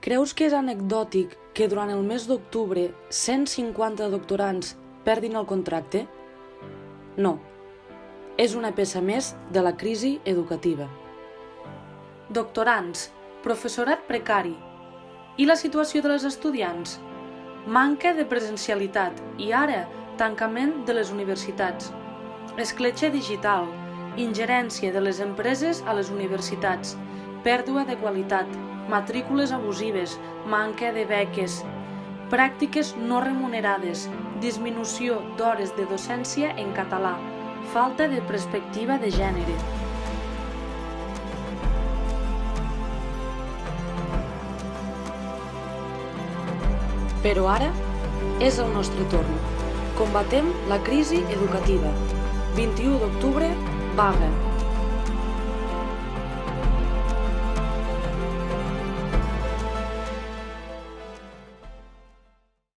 Creus que és anecdòtic que durant el mes d'octubre 150 doctorants perdin el contracte? No. És una peça més de la crisi educativa. Doctorants, professorat precari. I la situació de les estudiants? Manca de presencialitat i ara tancament de les universitats. Escletxa digital, ingerència de les empreses a les universitats, pèrdua de qualitat, matrícules abusives, manca de beques, pràctiques no remunerades, disminució d'hores de docència en català, falta de perspectiva de gènere. Però ara és el nostre torn. Combatem la crisi educativa. 21 d'octubre, vaga.